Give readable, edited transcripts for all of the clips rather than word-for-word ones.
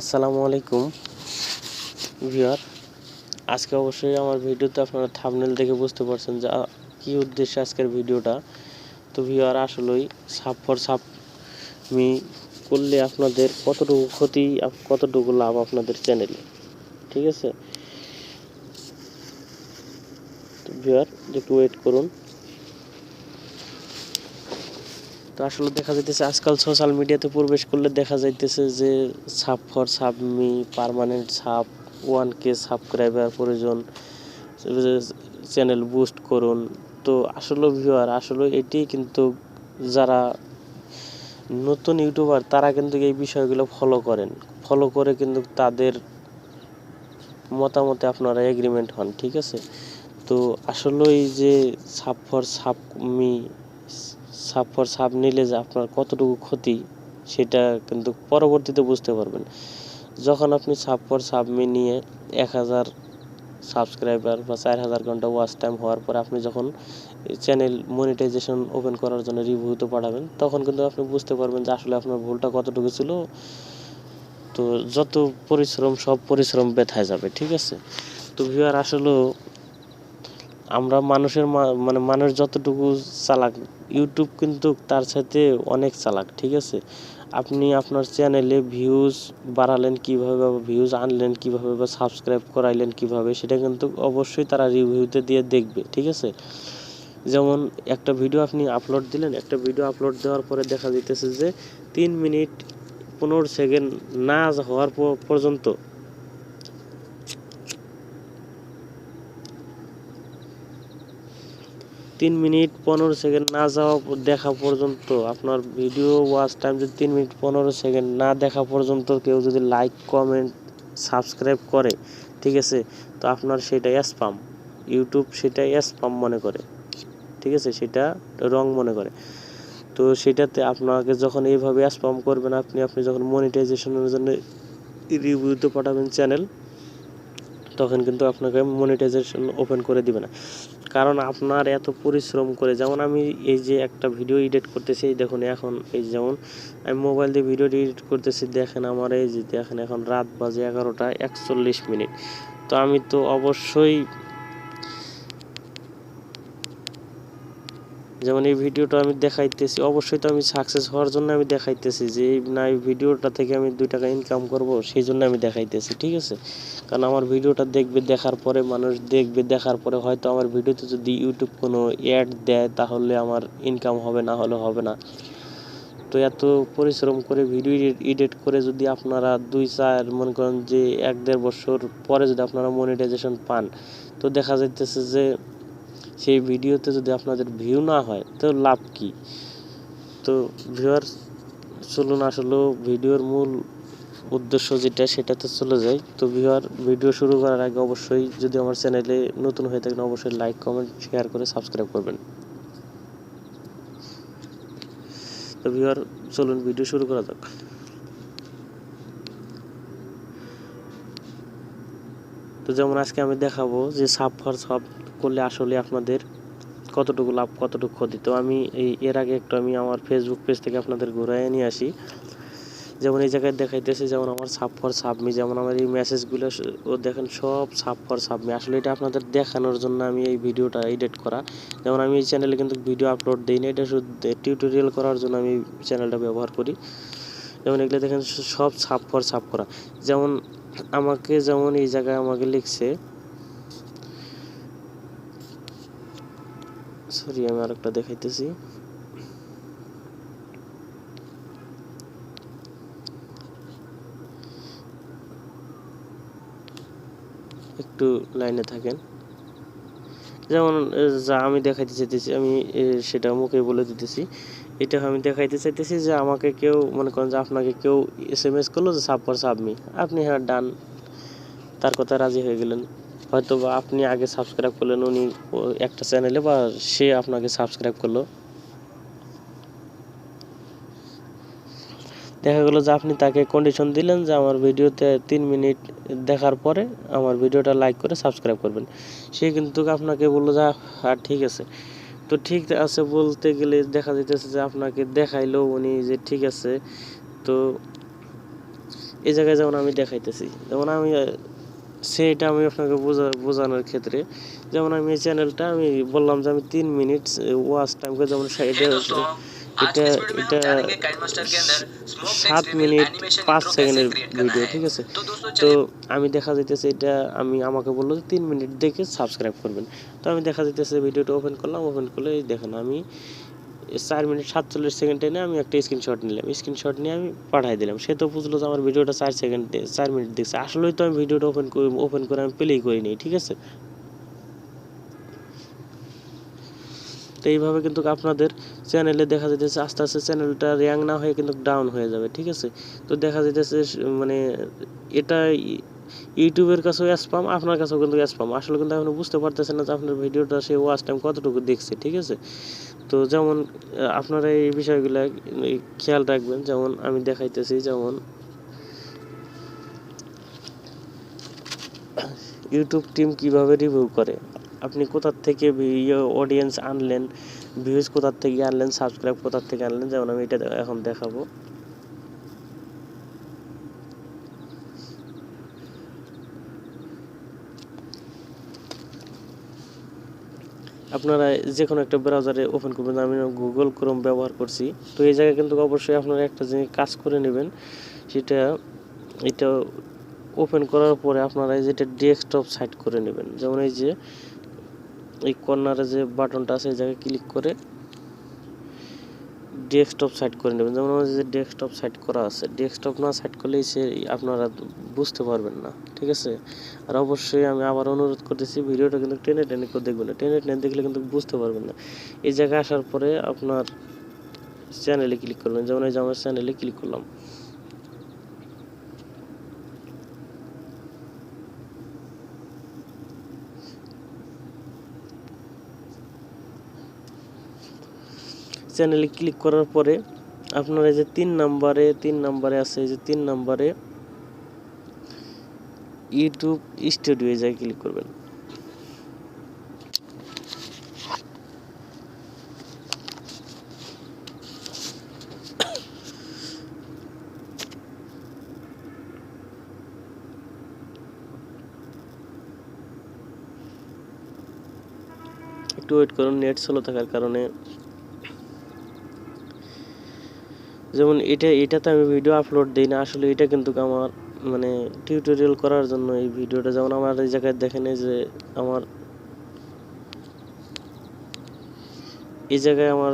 আসসালামু আলাইকুম ভিউয়ার। আজকে অবশ্যই আমার ভিডিওতে আপনারা থাম্বনেল দেখে বুঝতে পারছেন যে কি উদ্দেশ্যে আজকের ভিডিওটা। তো ভিউয়ার, আসলেই সাব4সাব মি করলে আপনাদের কতটুকু ক্ষতি, কতটুকু লাভ আপনাদের চ্যানেলে, ঠিক আছে? তো ভিউয়ার, একটু ওয়েট করুন। তো আসলে দেখা যাইতেছে আজকাল সোশ্যাল মিডিয়াতে প্রবেশ করলে দেখা যাইতেছে যে sub for sub me permanent sub 1K subscriber প্রয়োজন, চ্যানেল বুস্ট করুন। তো আসলে ভিউয়ার, আসলে এটি কিন্তু যারা নতুন ইউটিউবার তারা কিন্তু এই বিষয়গুলো ফলো করে কিন্তু তাদের মতামতে আপনারা এগ্রিমেন্ট হন, ঠিক আছে? তো আসলে এই যে সাব4সাব নিলে যে আপনার কতটুকু ক্ষতি সেটা কিন্তু পরবর্তীতে বুঝতে পারবেন। যখন আপনি সাব4সাব নিয়ে 1000 সাবস্ক্রাইবার বা 4000 ঘন্টা ওয়াচ টাইম হওয়ার পর আপনি যখন চ্যানেল মনিটাইজেশন ওপেন করার জন্য রিভিউতে পাঠাবেন, তখন কিন্তু আপনি বুঝতে পারবেন যে আসলে আপনার ভুলটা কতটুকু ছিল। তো যত পরিশ্রম, সব পরিশ্রম ব্যথায় যাবে, ঠিক আছে? তো ভিউয়ার, আসলে আমরা মানুষ যতটুকু চালাক, ইউটিউব কিন্তু তার সাথে অনেক চালাক, ঠিক আছে? আপনি আপনার চ্যানেলে ভিউজ বাড়ালেন কীভাবে, বা ভিউজ আনলেন কীভাবে, বা সাবস্ক্রাইব করাইলেন কীভাবে, সেটা কিন্তু অবশ্যই তারা রিভিউতে দিয়ে দেখবে, ঠিক আছে? যেমন একটা ভিডিও আপনি আপলোড দিলেন, একটা ভিডিও আপলোড দেওয়ার পরে দেখা যাইতেছে যে 3 মিনিট 15 সেকেন্ড না হওয়ার পর্যন্ত 3 মিনিট 15 সেকেন্ড না যাওয়া দেখা পর্যন্ত, আপনার ভিডিও ওয়াচ টাইম যদি 3 মিনিট 15 সেকেন্ড না দেখা পর্যন্ত কেউ যদি লাইক, কমেন্ট, সাবস্ক্রাইব করে, ঠিক আছে, তো আপনার সেটা স্প্যাম, ইউটিউব সেটা স্প্যাম মনে করে, ঠিক আছে? সেটা রং মনে করে। তো সেটাতে আপনাকে যখন এইভাবে স্প্যাম করবেন, আপনি যখন মনিটাইজেশনের জন্য রিভিউতে পাঠাবেন চ্যানেল, তখন কিন্তু আপনাকে মনিটাইজেশন ওপেন করে দিবে না। কারণ আপনার এত পরিশ্রম করে, যেমন আমি এই যে একটা ভিডিও এডিট করতেছি, এই দেখুন এখন, এই যেমন আমি মোবাইল দিয়ে ভিডিও এডিট করতেছি, দেখেন আমার এই যে দেখেন এখন রাত বাজে 11টা 41 মিনিট। তো আমি তো অবশ্যই, যেমন এই ভিডিওটা আমি দেখাইতেছি, অবশ্যই তো আমি সাকসেস হওয়ার জন্য আমি দেখাইতেছি যে এই ভিডিওটা থেকে আমি 2 টাকা ইনকাম করব, সেই জন্য আমি দেখাইতেছি, ঠিক আছে? কারণ আমার ভিডিওটা দেখবে, দেখার পরে মানুষ দেখবে, দেখার পরে হয়তো আমার ভিডিওতে যদি ইউটিউব কোনো অ্যাড দেয় তাহলে আমার ইনকাম হবে, না হলে হবে না। তো এত পরিশ্রম করে ভিডিও এডিট করে যদি আপনারা 2-4 মনে করেন যে 1-1.5 বছর পরে যদি আপনারা মনিটাইজেশন পান, তো দেখা যাইতেছে যে সেই ভিডিওতে যদি আপনাদের ভিউ না হয় তো লাভ কি? তো ভিউয়ার, চলুন আসলে ভিডিওর মূল উদ্দেশ্য যেটা সেটাতে চলে যায়। তো ভিউয়ার, ভিডিও শুরু করার আগে অবশ্যই যদি আমার চ্যানেলে নতুন হয়ে থাকেন, অবশ্যই লাইক, কমেন্ট, শেয়ার করে সাবস্ক্রাইব করবেন। তো ভিউয়ার, চলুন ভিডিও শুরু করা যাক। তো যেমন আজকে আমি দেখাবো যে সাব4সাব করলে আসলে আপনাদের কতটুকু লাভ, কতটুকু ক্ষতি। তো আমি এর আগে একটু আমি আমার ফেসবুক পেজ থেকে আপনাদের ঘুরাইয়ে নিয়ে আসি। যেমন এই জায়গায় দেখাইতেছে, যেমন আমার সাব4সাব যেমন আমার এই মেসেজগুলো ও দেখেন সব সাব4সাব আসলে এটা আপনাদের দেখানোর জন্য আমি এই ভিডিওটা এডিট করা। যেমন আমি এই চ্যানেলে কিন্তু ভিডিও আপলোড দিই না, এটা শুধু টিউটোরিয়াল করার জন্য আমি চ্যানেলটা ব্যবহার করি। যেমন এগুলো দেখেন সব সাব4সাব করা। যেমন যেমন এই জায়গায় আমাকে লিখছে, সরি আমি আরেকটা দেখাইতেছি। একটু লাইনে থাকেন। যেমন যা আমি দেখাইতে চাইতেছি, আমি সেটা মুখে বলে দিতেছি। এটা আমি দেখাইতে চাইতেছি যে আমাকে কেউ মনে করেন যে আপনাকে কেউ SMS করলো যে সাব4সাব, আপনি হ্যাঁ ডান, তার কথা রাজি হয়ে গেলেন। হয়তো বা আপনি আগে সাবস্ক্রাইব করলেন, উনি একটা চ্যানেলে, বা সে আপনাকে সাবস্ক্রাইব করলো। দেখা গেলো যে আপনি তাকে কন্ডিশন দিলেন যে আমার ভিডিওতে 3 মিনিট দেখার পরে আমার ভিডিওটা লাইক করে সাবস্ক্রাইব করবেন। সে কিন্তু আপনাকে বললো যে হ্যাঁ ঠিক আছে। তো ঠিক আছে বলতে গেলে দেখা যাইতেছে যে আপনাকে দেখাইলো উনি যে ঠিক আছে। তো এই জায়গায় যেমন আমি দেখাইতেছি, যেমন আমি সেটা আমি আপনাকে বোঝানোর ক্ষেত্রে, যেমন আমি এই চ্যানেলটা আমি বললাম যে আমি 3 মিনিট ওয়াচ টাইম করে, যেমন এটা এটা 7 মিনিট 5 সেকেন্ডের ভিডিও, ঠিক আছে। তো আমি দেখা যাইতেছে এটা আমি আমাকে বললো যে 3 মিনিট দেখে সাবস্ক্রাইব করবেন। তো আমি দেখা যাইতেছে ভিডিওটা ওপেন করলাম, ওপেন করলে দেখেন আমি 4 মিনিট 47 সেকেন্ডে নিয়ে আমি একটা স্ক্রিনশট নিলাম, স্ক্রিনশট নিয়ে আমি পাঠিয়ে দিলাম। সে তো বুঝলো যে আমার ভিডিওটা 4 মিনিট দেখছে, আসলেই তো আমি ভিডিওটা ওপেন করে আমি প্লে করি নাই, ঠিক আছে। তো এইভাবে কিন্তু আপনাদের চ্যানেলে দেখা যাইতেছে আস্তে আস্তে চ্যানেলটা র্যাঙ্ক না হয়ে কিন্তু ডাউন হয়ে যাবে, ঠিক আছে। তো দেখা যাইতেছে মানে এটা ইউটিউবের কাছেও স্প্যাম, আপনার কাছেও কিন্তু স্প্যাম, আসলে কিন্তু আপনি বুঝতে পারতেছেন না যে আপনার ভিডিওটা সে ওয়াচ টাইম কতটুকু দেখছে, ঠিক আছে। তো যেমন আপনারা এই বিষয়গুলো খেয়াল রাখবেন। যেমন আমি দেখাইতেছি, যেমন ইউটিউব টিম কিভাবে রিভিউ করে, আপনি কোথা থেকে অডিয়েন্স আনলেন, ভিউজ কোথা থেকে আনলেন, সাবস্ক্রাইব কোথা থেকে আনলেন। যেমন আমি এটা এখন দেখাবো। আপনারা যে কোনো একটা ব্রাউজারে ওপেন করবেন, আমি গুগল ক্রোম ব্যবহার করছি। তো এই জায়গায় কিন্তু অবশ্যই আপনারা একটা জিনিস কাজ করে নেবেন, সেটা এটা ওপেন করার পরে আপনারা যেটা ডেস্কটপ সাইট করে নেবেন। যেমন এই যে এই কর্নারে যে বাটনটা আছে এই জায়গায় ক্লিক করে ডেস্কটপ সাইট করে নেবেন। যেমন আমাদের যে ডেস্কটপ সাইট করা আছে, ডেস্কটপ না সাইট করলেই সে আপনারা বুঝতে পারবেন না, ঠিক আছে। আর অবশ্যই আমি আবার অনুরোধ করতেছি, ভিডিওটা কিন্তু টেনে টেনে করে দেখবেন না, টেনে টেনে দেখলে কিন্তু বুঝতে পারবেন না। এই জায়গায় আসার পরে আপনার চ্যানেলে ক্লিক করবেন। যেমন এই যে আমার চ্যানেলে ক্লিক করলাম, চ্যানেলে ক্লিক করার পরে আপনারা এই যে 3 নম্বরে আছে, এই যে 3 নম্বরে ইউটিউব স্টুডিও এ যায় ক্লিক করবেন। একটু ওয়েট করুন, নেট স্লো থাকার কারণে। যেমন এটাতে আমি ভিডিও আপলোড দিই না, আসলে এটা কিন্তু আমার মানে টিউটোরিয়াল করার জন্য এই ভিডিওটা। যেমন আমার এই জায়গায় দেখেন, এই যে আমার এই জায়গায় আমার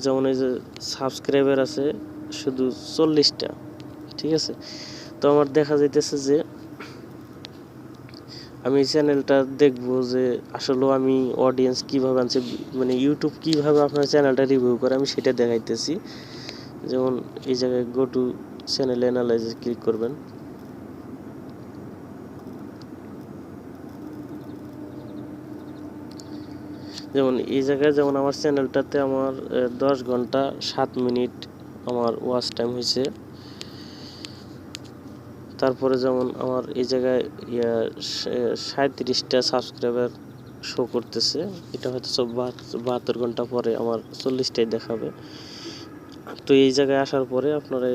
যেমন এই যে সাবস্ক্রাইবার আছে শুধু 40টা, ঠিক আছে। তো আমার দেখা যাইতেছে যে আমি চ্যানেলটা দেখবো যে আসলে আমি অডিয়েন্স কিভাবে আনছে, মানে ইউটিউব কিভাবে আপনার চ্যানেলটা রিভিউ করে আমি সেটা দেখাইতেছি। যেমন এই জায়গায় go to channel analysis click করবেন। যেমন এই জায়গায় যেমন আমার চ্যানেলটাতে আমার 10 ঘন্টা 7 মিনিট আমার ওয়াচ টাইম হয়েছে। তারপরে যেমন আমার এই জায়গায় 37টা সাবস্ক্রাইবার শো করতেছে, এটা হয়তো 72 ঘন্টা পরে আমার 40টাই দেখাবে। তো এই জায়গায় আসার পরে আপনারা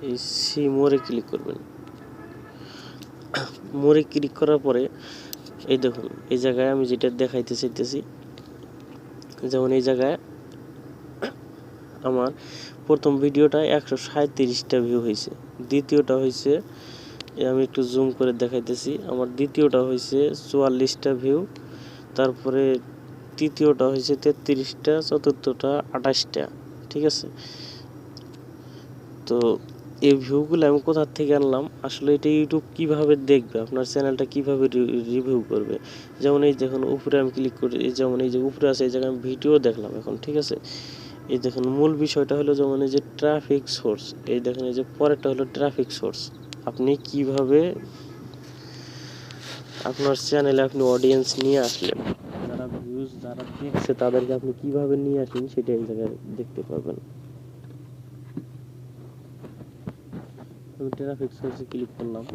এই সি মোরে ক্লিক করবেন। মোরে ক্লিক করার পরে এই দেখুন, এই জায়গায় আমি যেটা দেখাইতে চাইতেছি, যেমন এই জায়গায় আমার প্রথম ভিডিওটা 137টা ভিউ হয়েছে, দ্বিতীয়টা হয়েছে, আমি একটু জুম করে দেখাইতেছি, আমার দ্বিতীয়টা হয়েছে 44টা ভিউ, তারপরে তৃতীয়টা হয়েছে 33টা, চতুর্থটা 28টা, ঠিক আছে। তো এই ভিউগুলো আমি কোথা থেকে আনলাম, আসলে এটা ইউটিউব কিভাবে দেখবে, আপনার চ্যানেলটা কিভাবে রিভিউ করবে। যেমন এই দেখুন উপরে আমি ক্লিক করি, যেমন এই যে উপরে আছে এই জায়গায় আমি ভিডিও দেখলাম এখন, ঠিক আছে। এই দেখুন মূল বিষয়টা হলো যেমন এই যে ট্রাফিক সোর্স, এই দেখেন এই যে পরেরটা হলো ট্রাফিক সোর্স। আপনি কিভাবে আপনার চ্যানেলে আপনি অডিয়েন্স নিয়ে আসলেন, যারা ভিউজ যারা দেখছে তাদেরকে আপনি কিভাবে নিয়ে আসেন সেটা এই জায়গায় দেখতে পারবেন। আমি ট্রাফিক সোর্সে ক্লিক করলাম,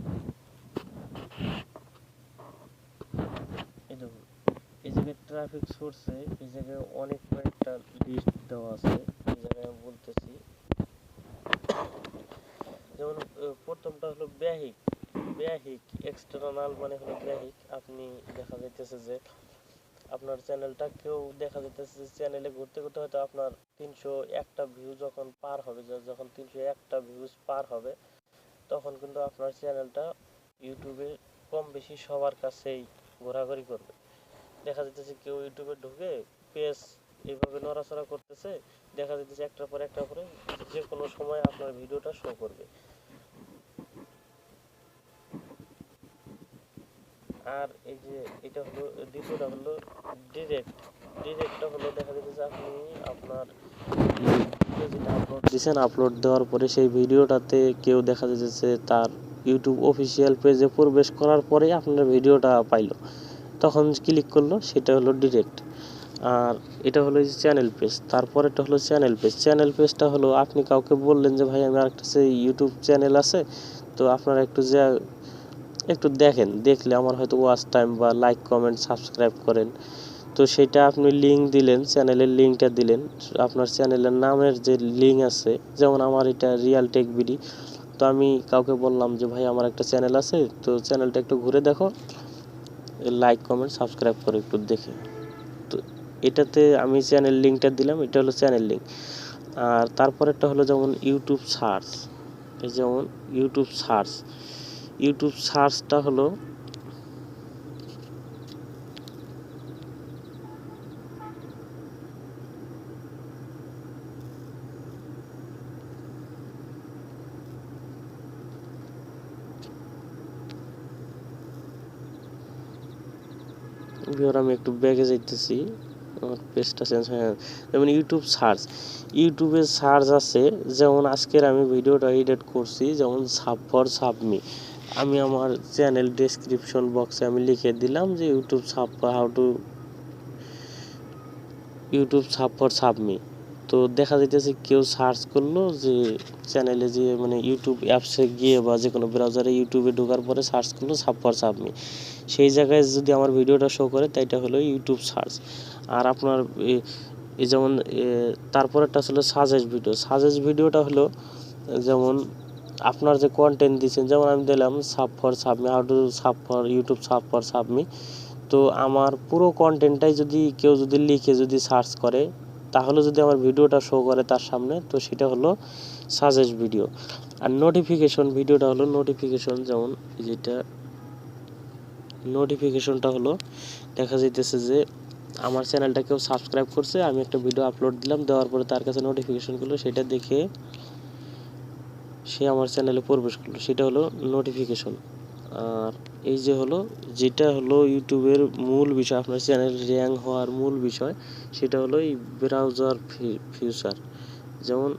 এই দেখুন এই জায়গায় ট্রাফিক সোর্সে এই জায়গায় অনেক কয়েকটা লিস্ট দেওয়া আছে। এই জায়গায় আমি বলতেছি যেমন প্রথমটা হলো ব্যাহিক এক্সটার্নাল মানে হলো ব্যাহিক। আপনি দেখা যাইতেছে যে আপনার চ্যানেলটা কেউ দেখা যাইতেছে যে চ্যানেলে ঘুরতে ঘুরতে হয়তো আপনার 301টা ভিউ যখন পার হবে, যখন 301টা ভিউজ পার হবে, তখন কিন্তু আপনার চ্যানেলটা ইউটিউবে কম বেশি সবার কাছেই ঘোরাঘুরি করবে। দেখা যাইতেছে কেউ ইউটিউবে ঢুকে পেজ এইভাবে নড়াচড়া করতেছে, দেখা যাইতেছে একটার পর একটা করে যে কোনো সময় আপনার ভিডিওটা শো করবে। আর এই যে এটা হলো দ্বিতীয়টা হলো ডিরেক্টটা হলো দেখা যাচ্ছে আপনি আপনার ভিডিও যেটা আপলোড দিয়েছেন, আপলোড দেওয়ার পরে সেই ভিডিওটাতে কেউ দেখা যাচ্ছে তার ইউটিউব অফিসিয়াল পেজে প্রবেশ করার পরে আপনার ভিডিওটা পাইলো, তখন ক্লিক করলো, সেটা হলো ডিরেক্ট। আর এটা হলো যে চ্যানেল পেজ। তারপরেটা হলো চ্যানেল পেজটা হলো আপনি কাউকে বললেন যে ভাই আমার একটা ইউটিউব চ্যানেল আছে, তো আপনারা একটু দেখেন, দেখলে আমার হয়তো ওয়াচ টাইম বা লাইক কমেন্ট সাবস্ক্রাইব করেন। তো সেটা আপনি লিঙ্ক দিলেন, চ্যানেলের লিঙ্কটা দিলেন, আপনার চ্যানেলের নামের যে লিঙ্ক আছে, যেমন আমার এটা রিয়াল টেক বিডি, তো আমি কাউকে বললাম যে ভাই আমার একটা চ্যানেল আছে, তো চ্যানেলটা একটু ঘুরে দেখো, লাইক কমেন্ট সাবস্ক্রাইব করে একটু দেখে। তো এটাতে আমি চ্যানেল লিঙ্কটা দিলাম, এটা হলো চ্যানেল লিঙ্ক। আর তারপরেরটা হলো যেমন ইউটিউব সার্চ। এই যেমন ইউটিউব সার্চটা হলো আমি একটু ব্যাগে যাইতেছি, আমার পেজটা চেঞ্জ হয়ে, যেমন ইউটিউবে সার্চ আছে। যেমন আজকের আমি ভিডিওটা এডিট করছি, যেমন Sub4sub। আমি আমার চ্যানেল ডেসক্রিপশন বক্সে আমি লিখে দিলাম যে ইউটিউব Sub4sub। তো দেখা যাইতেছে কেউ সার্চ করলো যে চ্যানেলে যে মানে ইউটিউব অ্যাপসে গিয়ে বা যে কোনো ব্রাউজারে ইউটিউবে ঢোকার পরে সার্চ করলো Sub4sub, সেই জায়গায় যদি আমার ভিডিওটা শো করে, তাইটা হলো ইউটিউব সার্চ। আর আপনার এই যেমন তারপরেরটা ছিল সাজেস্ট ভিডিওটা হলো যেমন আপনার যে কন্টেন্ট দিচ্ছেন, যেমন আমি দিলাম Sub4sub, how to YouTube Sub4sub। তো আমার পুরো কন্টেন্টটাই যদি কেউ লিখে সার্চ করে, তাহলে যদি আমার ভিডিওটা শো করে তার সামনে, তো সেটা হলো সাজেস্ট ভিডিও। আর ভিডিওটা হলো যেমন যেটা নোটিফিকেশনটা হলো দেখা যাইতেছে যে আমার চ্যানেলটা কেউ সাবস্ক্রাইব করছে, আমি একটা ভিডিও আপলোড দিলাম, দেওয়ার পরে তার কাছে নোটিফিকেশন করলো, সেটা দেখে সে আমার চ্যানেলে প্রবেশ করলো, সেটা হলো নোটিফিকেশন। আর এই যে হলো যেটা হলো ইউটিউবের মূল বিষয়, আপনার চ্যানেল র্যাঙ্ক হওয়ার মূল বিষয়, সেটা হলো এই ব্রাউজার ফিউচার। যেমন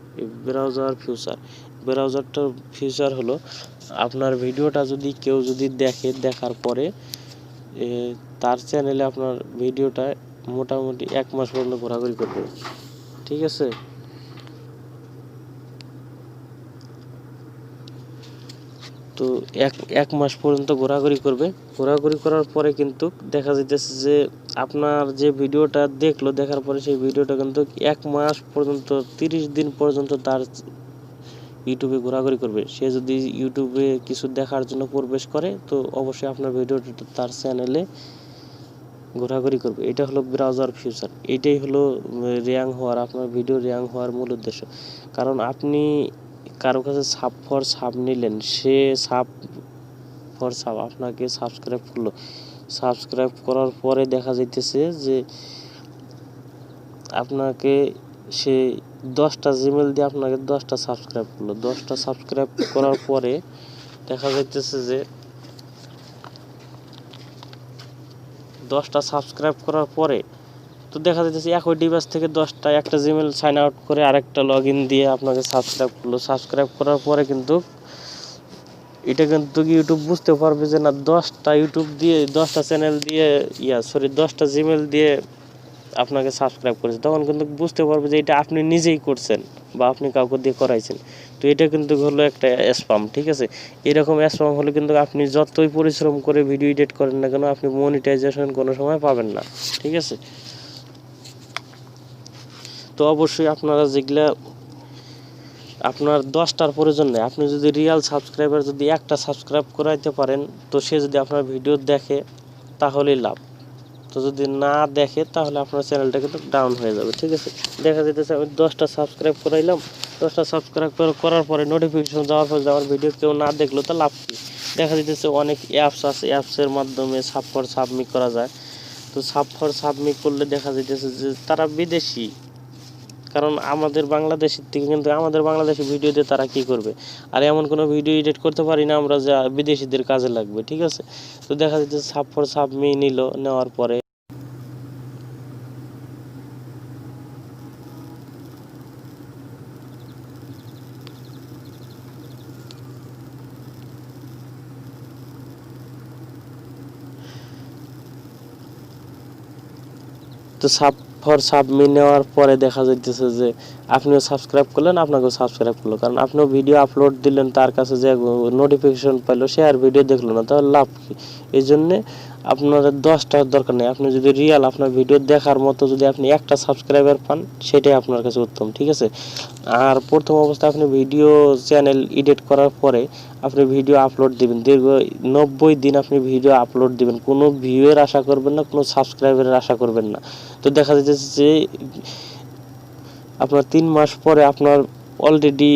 ব্রাউজারটার ফিউচার হলো আপনার ভিডিওটা যদি কেউ দেখার পরে তার চ্যানেলে আপনার ভিডিওটা মোটামুটি 1 মাস পর্যন্ত ঘোরাঘুরি করবে, ঠিক আছে। তো এক মাস পর্যন্ত ঘোরাঘুরি করার পরে কিন্তু দেখা যাইতেছে যে আপনার যে ভিডিওটা দেখলো, দেখার পরে সেই ভিডিওটা কিন্তু 1 মাস পর্যন্ত 30 দিন পর্যন্ত তার ইউটিউবে ঘোরাঘুরি করবে। সে যদি ইউটিউবে কিছু দেখার জন্য প্রবেশ করে, তো অবশ্যই আপনার ভিডিওটা তার চ্যানেলে ঘোরাঘুরি করবে। এটা হলো ব্রাউজার ফিউচার, এটাই হলো র্যাঙ্ক হওয়ার, আপনার ভিডিও র্যাঙ্ক হওয়ার মূল উদ্দেশ্য। কারণ আপনি কারো কাছে Sub4sub নিলেন, সে Sub4sub আপনাকে সাবস্ক্রাইব করলো, সাবস্ক্রাইব করার পরে দেখা যাইতেছে যে আপনাকে সে 10টা জিমেল দিয়ে আপনাকে 10টা সাবস্ক্রাইব করলো। 10টা সাবস্ক্রাইব করার পরে দেখা যাইতেছে যে 10টা সাবস্ক্রাইব করার পরে তো দেখা যাইতেছে একই ডিভাইস থেকে 10টা একটা জিমেল সাইন আউট করে আরেকটা লগ ইন দিয়ে আপনাকে সাবস্ক্রাইব করলো। সাবস্ক্রাইব করার পরে কিন্তু এটা কিন্তু ইউটিউব বুঝতে পারবে যে না 10টা চ্যানেল দিয়ে 10টা জিমেল দিয়ে আপনাকে সাবস্ক্রাইব করেছে, তখন কিন্তু বুঝতে পারবে যে এটা আপনি নিজেই করছেন বা আপনি কাউকে দিয়ে করাইছেন। তো এটা কিন্তু হলো একটা স্প্যাম, ঠিক আছে। এরকম স্প্যাম হলে কিন্তু আপনি যতই পরিশ্রম করে ভিডিও এডিট করেন না কেন, আপনি মনিটাইজেশন কোনো সময় পাবেন না, ঠিক আছে। তো অবশ্যই আপনারা যেগুলা আপনার 10টার প্রয়োজন নেই। আপনি যদি রিয়েল সাবস্ক্রাইবার যদি একটা সাবস্ক্রাইব করাইতে পারেন, তো সে যদি আপনার ভিডিও দেখে তাহলেই লাভ। তো যদি না দেখে তাহলে আপনার চ্যানেলটা কিন্তু ডাউন হয়ে যাবে। ঠিক আছে, দেখা যেতেছে আমি 10টা সাবস্ক্রাইব করাইলাম, 10টা সাবস্ক্রাইব করার পরে নোটিফিকেশন যাওয়ার পরে আমার ভিডিও কেউ না দেখলো, তো লাভ কি? দেখা যেতেছে অনেক অ্যাপস আছে, অ্যাপসের মাধ্যমে সাবমিট করা যায়। তো সাবমিট করলে দেখা যেতেছে যে তারা বিদেশি, কারণ আমাদের বাংলাদেশের থেকে কিন্তু আমাদের বাংলাদেশি ভিডিও দিয়ে তারা কি করবে? আর এমন কোনো ভিডিও এডিট করতে পারি না আমরা যা বিদেশিদের কাজে লাগবে। ঠিক আছে, তো দেখা যাচ্ছে সাবমি নেওয়ার পরে তো সাবমি নেওয়ার পরে দেখা যাইতেছে যে আপনিও সাবস্ক্রাইব করলেন, আপনাকেও সাবস্ক্রাইব করলো, কারণ আপনিও ভিডিও আপলোড দিলেন, তার কাছে যে নোটিফিকেশন পাইলো সে আর ভিডিও দেখলো না, তাহলে লাভ কি? এই জন্যে আপনার 10টার দরকার নেই। আপনি যদি রিয়েল আপনার ভিডিও দেখার মতো যদি আপনি একটা সাবস্ক্রাইবার পান, সেটাই আপনার কাছে উত্তম। ঠিক আছে, আর প্রথম অবস্থায় আপনি ভিডিও চ্যানেল এডিট করার পরে আপনি ভিডিও আপলোড দিবেন, দীর্ঘ 90 দিন আপনি ভিডিও আপলোড দিবেন, কোনো ভিউয়ের আশা করবেন না, কোনো সাবস্ক্রাইবারের আশা করবেন না। তো দেখা যাচ্ছে যে আপনার 3 মাস পরে আপনার অলরেডি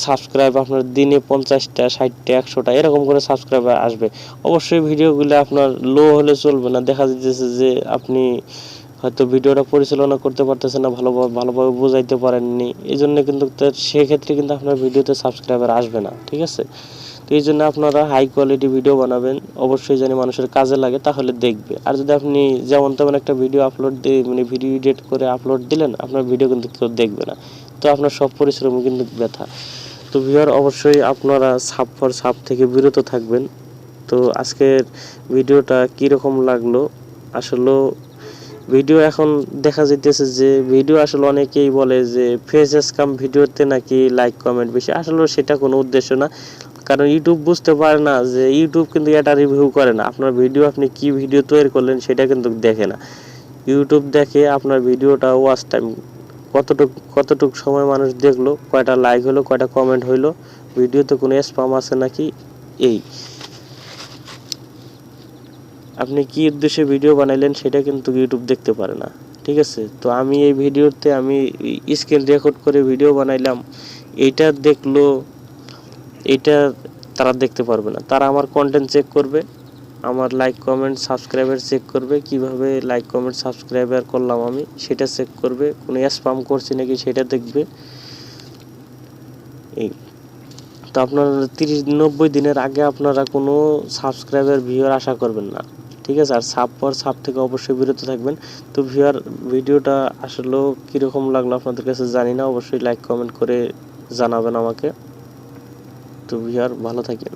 সাবস্ক্রাইব আপনার দিনে 50টা 60টা 100টা এরকম করে সাবস্ক্রাইবার আসবে। অবশ্যই ভিডিওগুলো আপনার লো হলে চলবে না। দেখা যাচ্ছে যে আপনি হয়তো ভিডিওটা পরিচালনা করতে পারতেছেন না, ভালোভাবে বোঝাইতে পারেননি, এই জন্য কিন্তু সেক্ষেত্রে কিন্তু আপনার ভিডিওতে সাবস্ক্রাইবার আসবে না। ঠিক আছে, তো এই জন্য আপনারা হাই কোয়ালিটি ভিডিও বানাবেন, অবশ্যই জানি মানুষের কাজে লাগে, তাহলে দেখবে। আর যদি আপনি যেমন তেমন একটা ভিডিও আপলোড দিয়ে ভিডিও এডিট করে আপলোড দিলেন, আপনার ভিডিও কিন্তু কেউ দেখবে না, তো আপনার সব পরিশ্রম কিন্তু ব্যথা। তো ভিউয়ার অবশ্যই আপনারা সাব থেকে বিরত থাকবেন। তো আজকের ভিডিওটা কীরকম লাগলো? আসলে ভিডিও এখন দেখা যাইতেছে যে ভিডিও আসলে অনেকেই বলে যে ফেস স্ক্যাম ভিডিওতে নাকি লাইক কমেন্ট বেশি, আসলে সেটা কোনো উদ্দেশ্য না। কারণ ইউটিউব বুঝতে পারে না যে ইউটিউব কিন্তু এটা রিভিউ করে না, আপনার ভিডিও আপনি কি ভিডিও তৈরি করলেন সেটা কিন্তু দেখে না। ইউটিউব দেখে আপনার ভিডিওটা ওয়াচ টাইম কতটুক সময় মানুষ দেখলো, কয়টা লাইক হলো, কয়টা কমেন্ট হইলো, ভিডিওতে কোনো স্প্যাম আছে নাকি, এই আপনি কি উদ্দেশ্যে ভিডিও বানাইলেন সেটা কিন্তু ইউটিউব দেখতে পারে না। ঠিক আছে, তো আমি এই ভিডিওতে আমি স্ক্রিন রেকর্ড করে ভিডিও বানাইলাম, এইটা দেখলো, এটা তারা দেখতে পারবে না। তারা আমার কন্টেন্ট চেক করবে, আমার লাইক কমেন্ট সাবস্ক্রাইবার চেক করবে, কিভাবে লাইক কমেন্ট সাবস্ক্রাইবার করলাম আমি সেটা চেক করবে, কোনো স্প্যাম করছি নাকি সেটা দেখবে। এই তো আপনারা 30-90 দিনের আগে আপনারা কোনো সাবস্ক্রাইবার ভিউয়ার আশা করবেন না। ঠিক আছে, আর সাব থেকে অবশ্যই বিরত থাকবেন। তো ভিউয়ার ভিডিওটা আসলেও কীরকম লাগলো আপনাদের কাছে জানি না, অবশ্যই লাইক কমেন্ট করে জানাবেন আমাকে। তো ভিউয়ার ভালো থাকেন।